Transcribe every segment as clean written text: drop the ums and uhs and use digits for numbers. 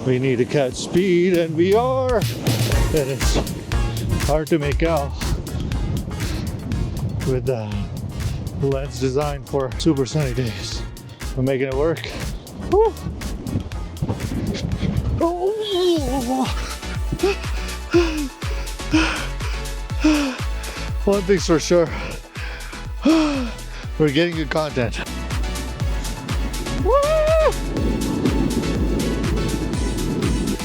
We need to catch speed, and we are. And it's hard to make out with the lens designed for super sunny days. We're making it work. Woo. Oh. One thing's for sure, we're getting good content. Woo!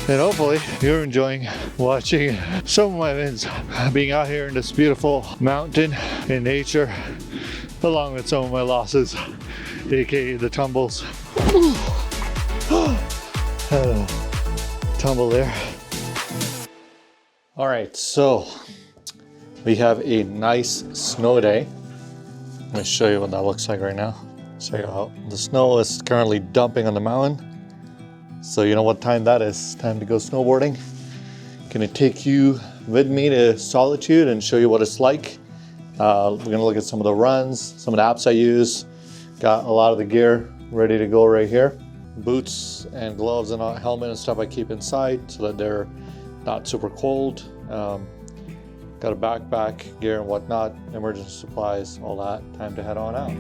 And hopefully you're enjoying watching some of my wins, being out here in this beautiful mountain in nature, along with some of my losses, aka the tumbles. Tumble there. All right, so we have a nice snow day. Let me show you what that looks like right now. Check it out. The snow is currently dumping on the mountain. So you know what time that is. Time to go snowboarding. Gonna take you with me to Solitude and show you what it's like. We're gonna look at some of the runs, some of the apps I use. Got a lot of the gear ready to go right here. Boots and gloves and a helmet and stuff I keep inside so that they're not super cold. Got a backpack, gear and whatnot, emergency supplies, all that. Time to head on out.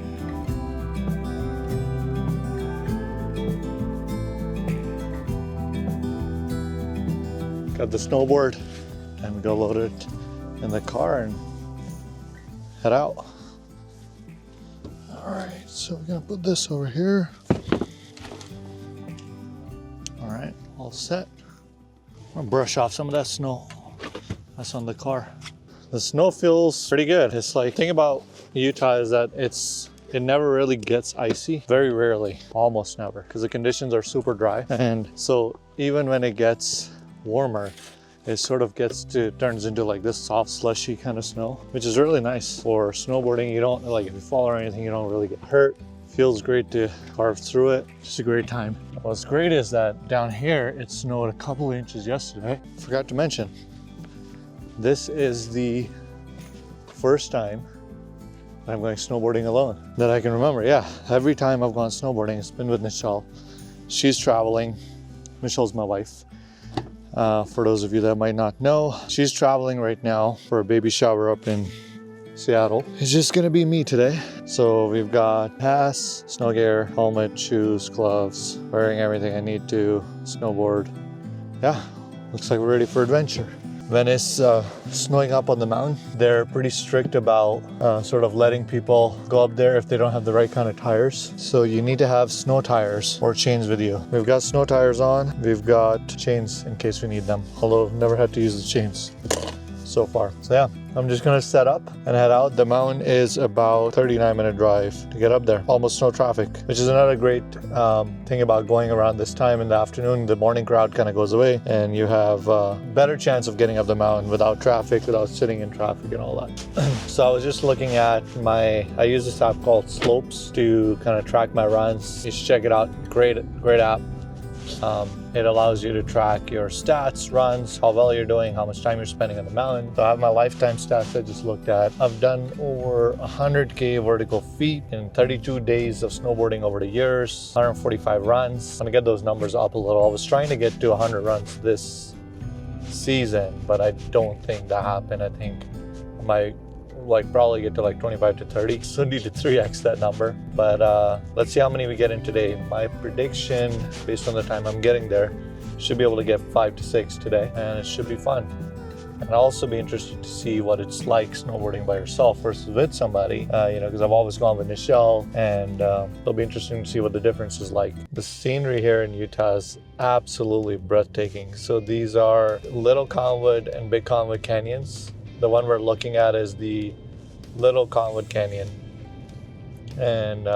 Got the snowboard and we go load it in the car and head out. All right, so we're gonna put this over here. All right, all set. I'm gonna brush off some of that snow that's on the car. The snow feels pretty good. It's like, the thing about Utah is that it never really gets icy. Very rarely, almost never, because the conditions are super dry. And so even when it gets warmer, it sort of turns into like this soft slushy kind of snow, which is really nice for snowboarding. You don't, like, if you fall or anything, you don't really get hurt. Feels great to carve through it. Just a great time. What's great is that down here, it snowed a couple inches yesterday. Forgot to mention, this is the first time I'm going snowboarding alone that I can remember. Yeah, every time I've gone snowboarding, it's been with Michelle. She's traveling. Michelle's my wife. For those of you that might not know, she's traveling right now for a baby shower up in Seattle. It's just gonna be me today. So we've got pass, snow gear, helmet, shoes, gloves, wearing everything I need to snowboard. Yeah, looks like we're ready for adventure. When it's snowing up on the mountain, they're pretty strict about sort of letting people go up there if they don't have the right kind of tires. So you need to have snow tires or chains with you. We've got snow tires on. We've got chains in case we need them. Although never had to use the chains so far. So yeah, I'm just gonna set up and head out. The mountain is about 39-minute drive to get up there. Almost no traffic, which is another great thing about going around this time in the afternoon. The morning crowd kind of goes away and you have a better chance of getting up the mountain without traffic, without sitting in traffic and all that. So I was just looking at I use this app called Slopes to kind of track my runs. You should check it out. Great app. It allows you to track your stats, runs, how well you're doing, how much time you're spending on the mountain. So I have my lifetime stats I just looked at. I've done over 100K vertical feet in 32 days of snowboarding over the years, 145 runs. I'm gonna get those numbers up a little. I was trying to get to 100 runs this season, but I don't think that happened. I think I might probably get to like 25 to 30. So need to 3x that number. But let's see how many we get in today. My prediction, based on the time I'm getting there, should be able to get 5 to 6 today, and it should be fun. And I'll also be interested to see what it's like snowboarding by yourself versus with somebody, because I've always gone with Michelle, and it'll be interesting to see what the difference is like. The scenery here in Utah is absolutely breathtaking. So these are Little Conwood and Big Conwood canyons. The one we're looking at is the Little Conwood Canyon, and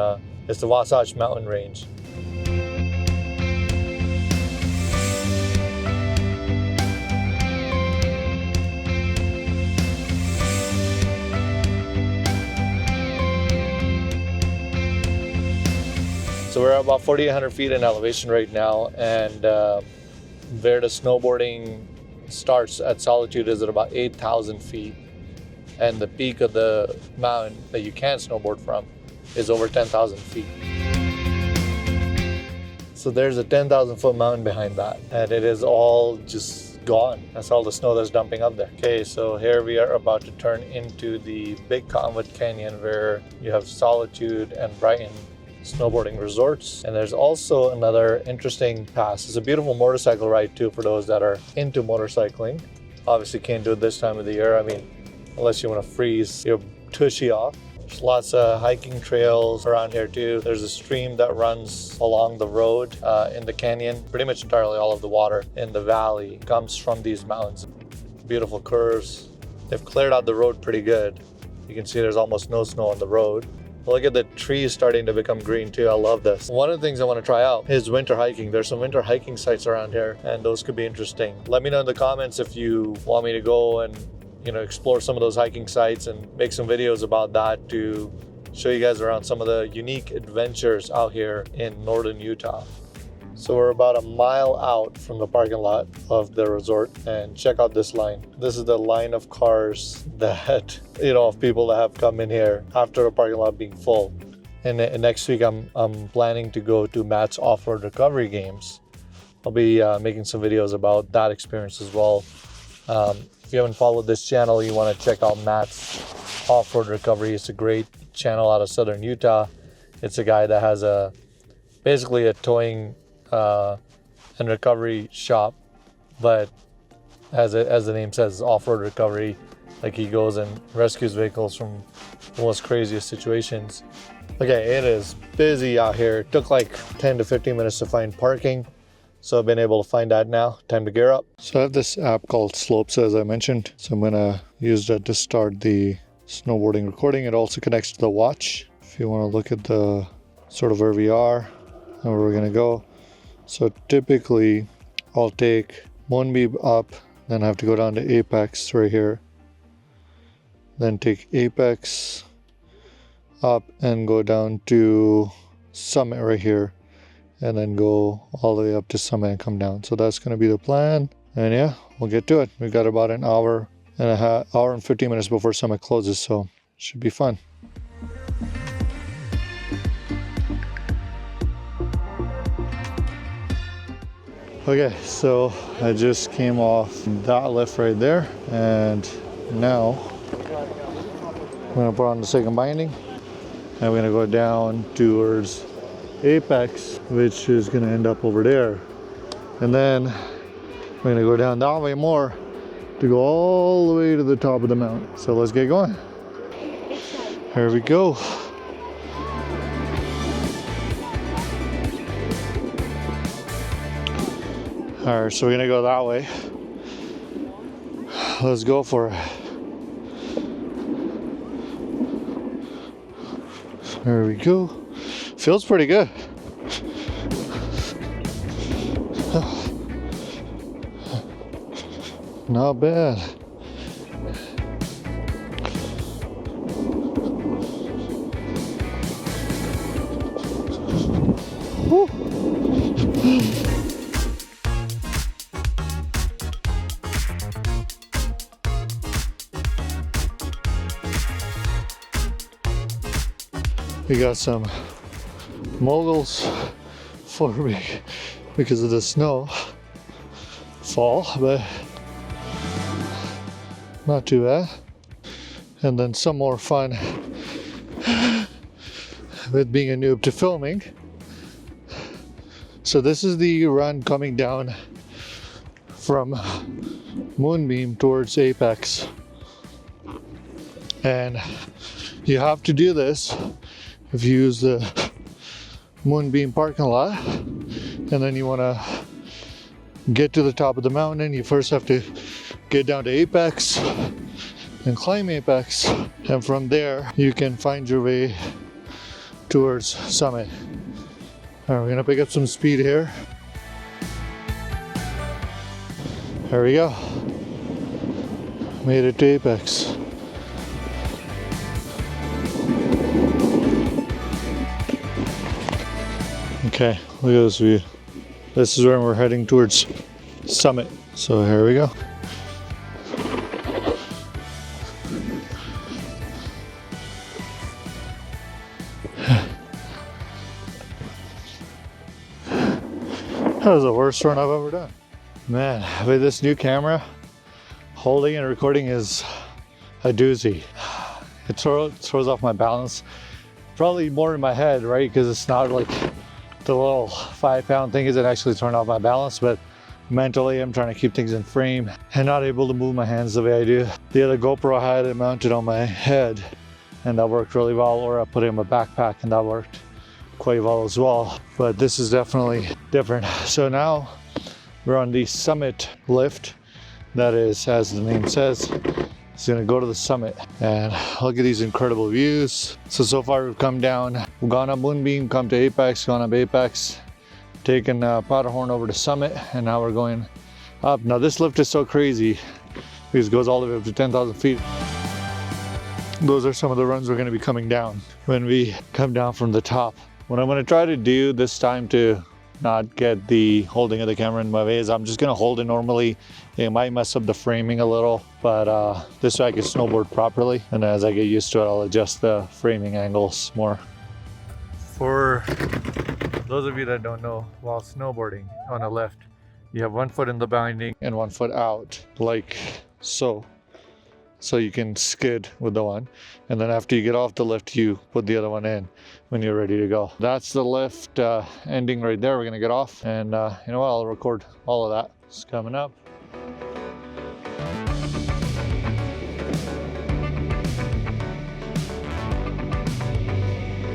it's the Wasatch Mountain Range. So we're about 4,800 feet in elevation right now, and where the snowboarding starts at Solitude is at about 8,000 feet, and the peak of the mountain that you can snowboard from is over 10,000 feet. So there's a 10,000 foot mountain behind that, and it is all just gone. That's all the snow that's dumping up there. Okay, so here we are about to turn into the big Cottonwood Canyon, where you have Solitude and Brighton snowboarding resorts. And there's also another interesting pass. It's a beautiful motorcycle ride too for those that are into motorcycling. Obviously can't do it this time of the year. I mean, unless you want to freeze your tushy off. There's lots of hiking trails around here too. There's a stream that runs along the road in the canyon. Pretty much entirely all of the water in the valley comes from these mountains. Beautiful curves. They've cleared out the road pretty good. You can see there's almost no snow on the road. Look at the trees starting to become green too. I love this. One of the things I want to try out is winter hiking. There's some winter hiking sites around here, and those could be interesting. Let me know in the comments if you want me to go and explore some of those hiking sites and make some videos about that to show you guys around some of the unique adventures out here in northern Utah. So we're about a mile out from the parking lot of the resort, and check out this line. This is the line of cars that, of people that have come in here after the parking lot being full. And next week I'm planning to go to Matt's off-road recovery games. I'll be making some videos about that experience as well. If you haven't followed this channel, you want to check out Matt's off-road recovery. It's a great channel out of southern Utah. It's a guy that has basically a towing and recovery shop, but as the name says, off-road recovery. Like, he goes and rescues vehicles from the most craziest situations. Okay, it is busy out here. It took like 10 to 15 minutes to find parking, so I've been able to find that now. Time to gear up. So I have this app called Slopes, as I mentioned, so I'm gonna use that to start the snowboarding recording. It also connects to the watch if you want to look at the sort of where we are and where we're gonna go. So typically I'll take Moonbeam up, then I have to go down to Apex right here, then take Apex up and go down to Summit right here, and then go all the way up to Summit and come down. So that's going to be the plan, and yeah, we'll get to it. We've got about an hour and 15 minutes before Summit closes, so it should be fun. Okay, so I just came off that lift right there, and now I'm gonna put on the second binding, and we're gonna go down towards Apex, which is gonna end up over there, and then we're gonna go down that way more to go all the way to the top of the mountain. So let's get going. Here we go. All right, so we're gonna go that way. Let's go for it. There we go. Feels pretty good. Not bad. Woo. We got some moguls for me because of the snow fall, but not too bad. And then some more fun with being a noob to filming. So this is the run coming down from Moonbeam towards Apex, and you have to do this if you use the Moonbeam parking lot, and then you want to get to the top of the mountain. You first have to get down to Apex and climb Apex, and from there you can find your way towards Summit. All right, we're gonna pick up some speed here. There we go. Made it to Apex. Okay, look at this view. This is where we're heading towards Summit. So here we go. That was the worst run I've ever done. Man, with this new camera, holding and recording is a doozy. It throws off my balance. Probably more in my head, right? Because it's not like the little 5-pound thing isn't actually throwing off my balance, but mentally I'm trying to keep things in frame and not able to move my hands the way I do. The other GoPro I had it mounted on my head and that worked really well, or I put it in my backpack and that worked quite well as well. But this is definitely different. So now we're on the summit lift. That is, as the name says, it's gonna go to the summit and look at these incredible views. So far we've come down, we've gone up Moonbeam, come to Apex, gone up Apex, taken Powderhorn over to Summit, and now we're going up. Now this lift is so crazy because it goes all the way up to 10,000 feet. Those are some of the runs we're gonna be coming down when we come down from the top. What I'm gonna try to do this time to not get the holding of the camera in my way is I'm just gonna hold it normally. It might mess up the framing a little, but this way I can snowboard properly. And as I get used to it, I'll adjust the framing angles more. For those of you that don't know, while snowboarding on a lift, you have one foot in the binding and one foot out, like so. So you can skid with the one, and then after you get off the lift, you put the other one in when you're ready to go. That's the lift ending right there. We're gonna get off, and you know what? I'll record all of that. It's coming up.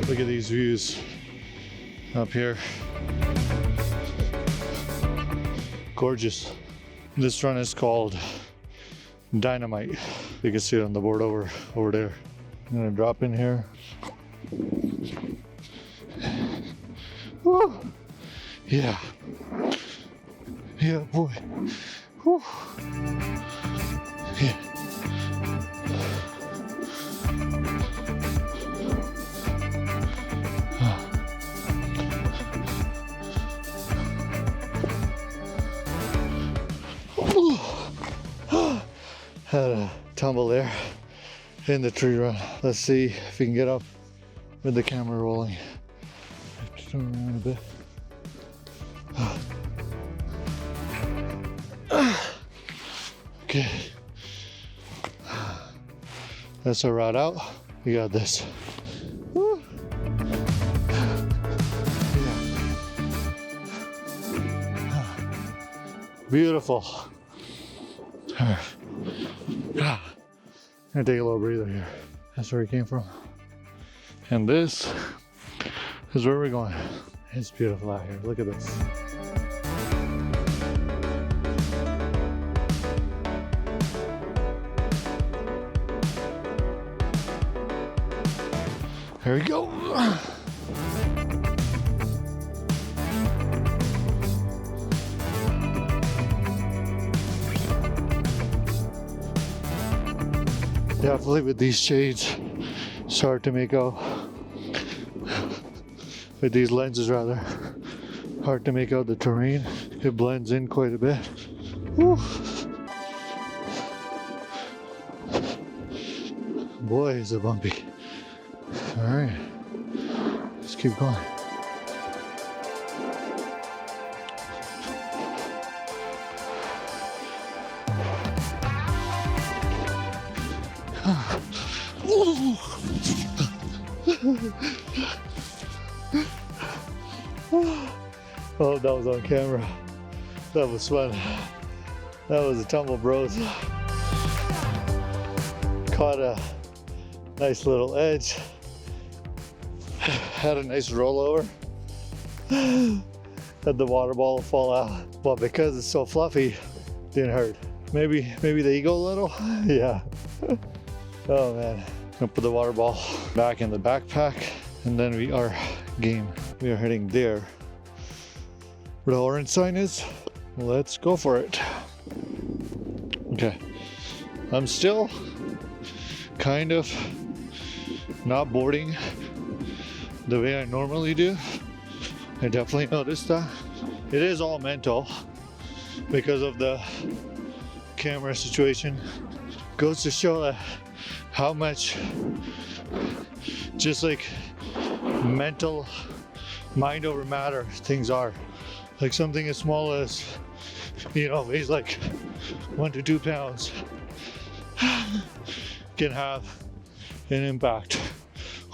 Look at these views up here. Gorgeous. This run is called Dynamite. You can see it on the board over there. I'm gonna drop in here. Woo. Yeah. Yeah, boy. Woo. Yeah. Had a tumble there in the tree run. Let's see if we can get up with the camera rolling. I have to turn around a bit. Okay. That's our route out. We got this. Woo. Beautiful. I'm gonna take a little breather here. That's where we came from. And this is where we're going. It's beautiful out here. Look at this. Here we go. Definitely with these shades, it's hard to make out. With these lenses rather, hard to make out the terrain. It blends in quite a bit. Woo. Boy, is it bumpy. All right, let's keep going. Oh, that was on camera. That was fun. That was a tumble, bros. Caught a nice little edge. Had a nice rollover. Had the water ball fall out. But because it's so fluffy, didn't hurt. Maybe the ego a little? Yeah. Oh man. Gonna put the water ball back in the backpack, and then we are game. We are heading there where the orange sign is. Let's go for it. Okay. I'm still kind of not boarding the way I normally do. I definitely noticed that. It is all mental because of the camera situation. Goes to show that how much just like mental, mind over matter things are Like something as small as, you know, weighs like 1 to 2 pounds can have an impact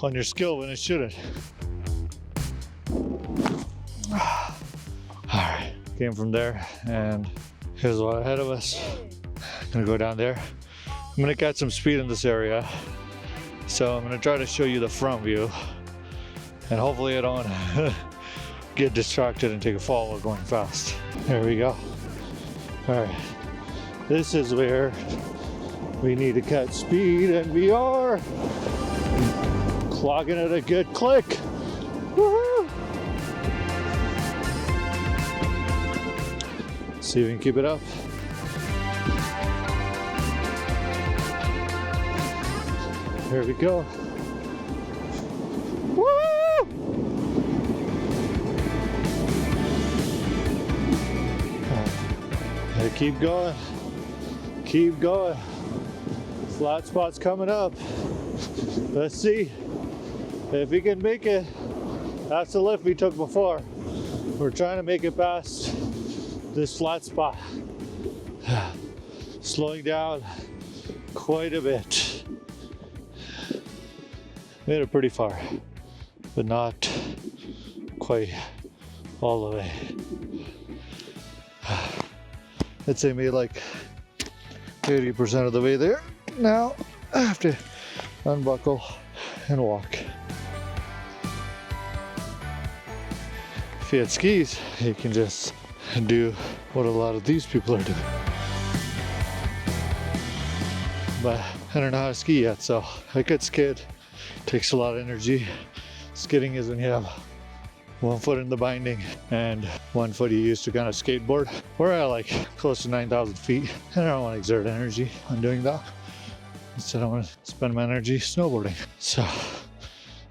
on your skill when it shouldn't. Alright, came from there and here's what ahead of us. Gonna go down there. I'm gonna catch some speed in this area. So I'm gonna try to show you the front view and hopefully I don't get distracted and take a fall while going fast. There we go. Alright, this is where we need to catch speed and we are clocking at a good click. Woohoo! See if we can keep it up. Here we go. Woo! Gotta keep going. Keep going. Flat spot's coming up. Let's see if we can make it. That's the lift we took before. We're trying to make it past this flat spot. Slowing down quite a bit. Made it pretty far, but not quite all the way. I'd say maybe like 80% of the way there. Now I have to unbuckle and walk. If you had skis, you can just do what a lot of these people are doing. But I don't know how to ski yet, so I could skid. Takes a lot of energy. Skidding is when you have 1 foot in the binding and 1 foot you use to kind of skateboard. We're at like close to 9,000 feet and I don't want to exert energy on doing that. Instead I want to spend my energy snowboarding. So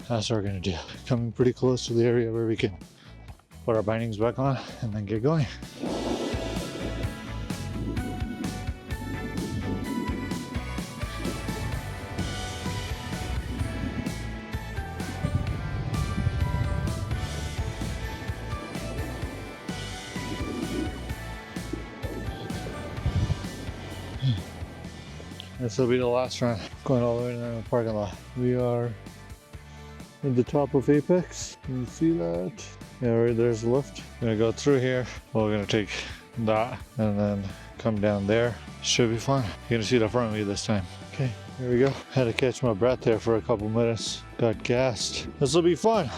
that's what we're going to do. Coming pretty close to the area where we can put our bindings back on and then get going. This will be the last run, going all the way to the parking lot. We are at the top of Apex. Can you see that? Yeah, right there's the lift. I'm gonna go through here. We're gonna take that and then come down there. Should be fun. You're gonna see the front view this time. Okay, here we go. Had to catch my breath there for a couple minutes. Got gassed. This will be fun.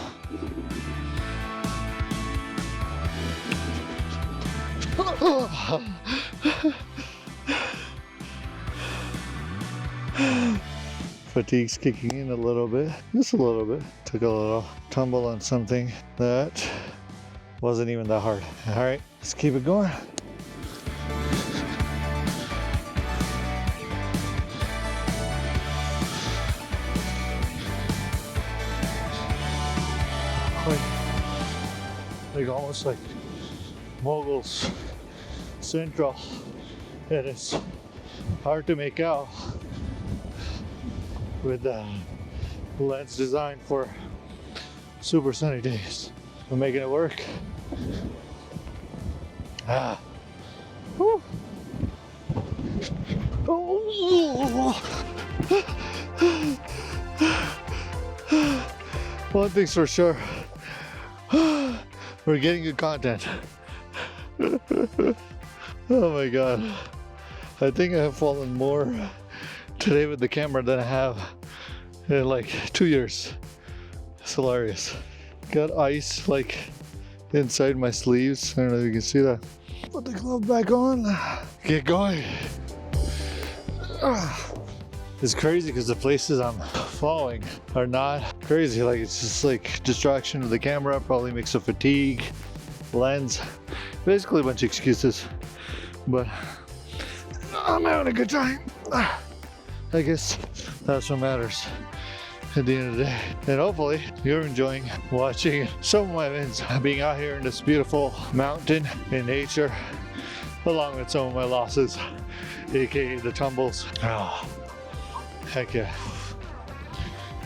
Fatigue's kicking in a little bit, just a little bit. Took a little tumble on something that wasn't even that hard. All right, let's keep it going. Like almost like Moguls Central. It is hard to make out with the lens designed for super sunny days. We're making it work. Whew. Oh. One thing's for sure, we're getting good content. Oh my god. I think I have fallen more today with the camera than I have in like 2 years. It's hilarious. Got ice like inside my sleeves. I don't know if you can see that. Put the glove back on. Get going. It's crazy because the places I'm following are not crazy. Like it's just like distraction of the camera, probably mix of fatigue, lens, basically a bunch of excuses. But I'm having a good time. I guess that's what matters at the end of the day. And hopefully you're enjoying watching some of my wins, being out here in this beautiful mountain in nature, along with some of my losses, aka the tumbles. Oh, heck yeah.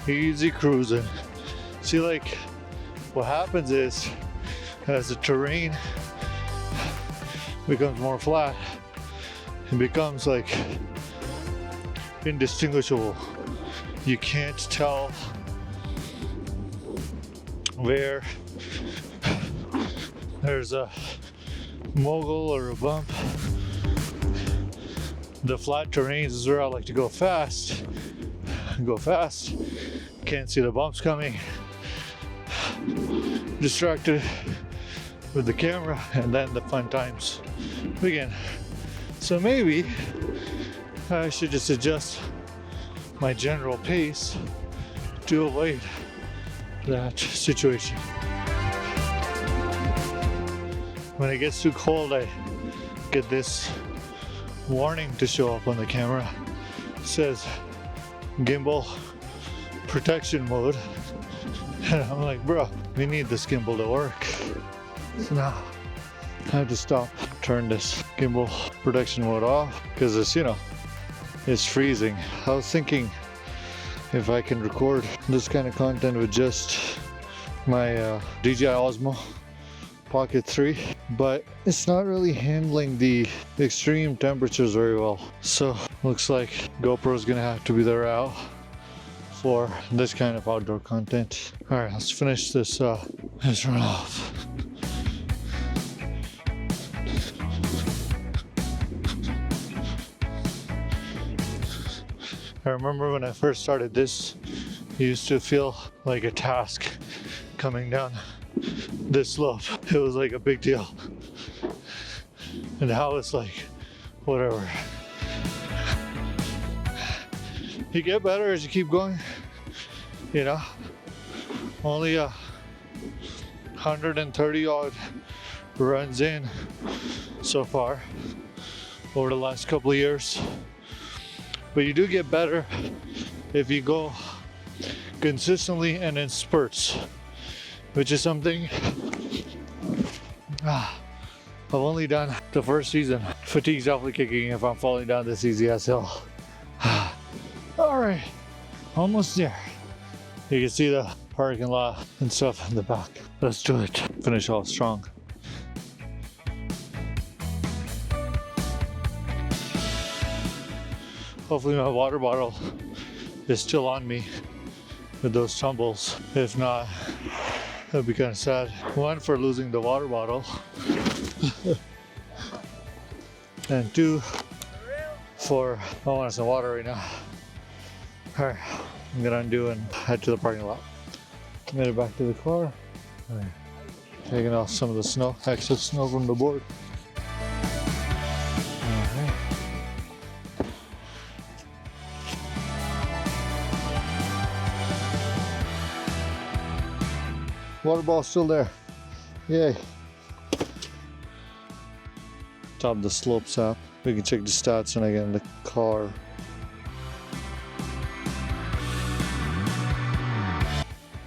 Easy cruising. See, like what happens is as the terrain becomes more flat, it becomes like indistinguishable. You can't tell where there's a mogul or a bump. The flat terrains is where I like to go fast. Can't see the bumps coming. Distracted with the camera, and then the fun times begin. So maybe I should just adjust my general pace to avoid that situation. When it gets too cold, I get this warning to show up on the camera. It says gimbal protection mode. And I'm like, bro, we need this gimbal to work. So now I have to stop, turn this gimbal protection mode off because it's, you know, it's freezing. I was thinking if I can record this kind of content with just my DJI Osmo Pocket 3, but it's not really handling the extreme temperatures very well. So looks like GoPro's gonna have to be the route for this kind of outdoor content. All right, let's finish this run off. I remember when I first started this, it used to feel like a task coming down this slope. It was like a big deal. And now it's like, whatever. You get better as you keep going, you know. Only 130 odd runs in so far over the last couple of years. But you do get better if you go consistently and in spurts, which is something I've only done the first season. Fatigue's definitely kicking if I'm falling down this easy ass hill. All right, almost there. You can see the parking lot and stuff in the back. Let's do it. Finish off strong. Hopefully my water bottle is still on me with those tumbles. If not, that'd be kind of sad. One, for losing the water bottle. And two, for I want some water right now. All right, I'm gonna undo and head to the parking lot. Made it back to the car. All right. Taking off some of the snow, excess snow from the board. All right. Water ball's still there. Yay. Top of the slopes up. We can check the stats when I get in the car.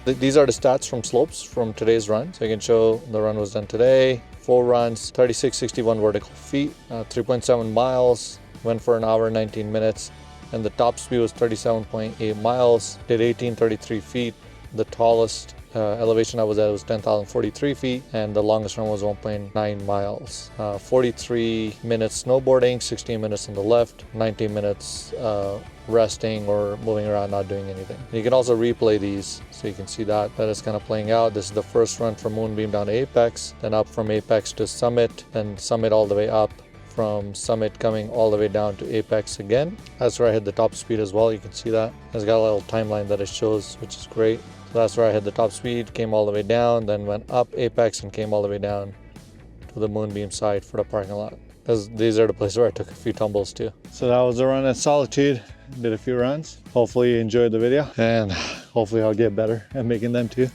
These are the stats from slopes from today's run. So you can show the run was done today. 4 runs, 3661 vertical feet, 3.7 miles, went for an hour, 19 minutes. And the top speed was 37.8 miles, did 1833 feet. The tallest elevation I was at was 10,043 feet, and the longest run was 1.9 miles. 43 minutes snowboarding, 16 minutes on the left, 19 minutes resting or moving around, not doing anything. You can also replay these so you can see that is kind of playing out. This is the first run from Moonbeam down to Apex, then up from Apex to Summit, then Summit all the way up, from Summit coming all the way down to Apex again. That's where I hit the top speed as well. You can see that. It's got a little timeline that it shows, which is great. So that's where I hit the top speed, came all the way down, then went up Apex and came all the way down to the Moonbeam side for the parking lot. These are the places where I took a few tumbles too. So that was the run at Solitude. Did a few runs. Hopefully you enjoyed the video, and hopefully I'll get better at making them too.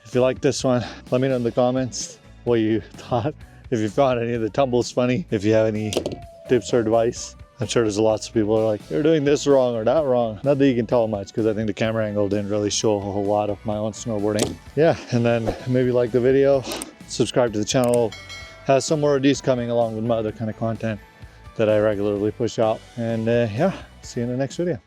If you like this one, let me know in the comments what you thought. If you found any of the tumbles funny, if you have any tips or advice. I'm sure there's lots of people who are like, you're doing this wrong or that wrong. Not that you can tell much, because I think the camera angle didn't really show a whole lot of my own snowboarding. Yeah, and then maybe like the video, subscribe to the channel. Has some more of these coming along with my other kind of content that I regularly push out. And yeah, see you in the next video.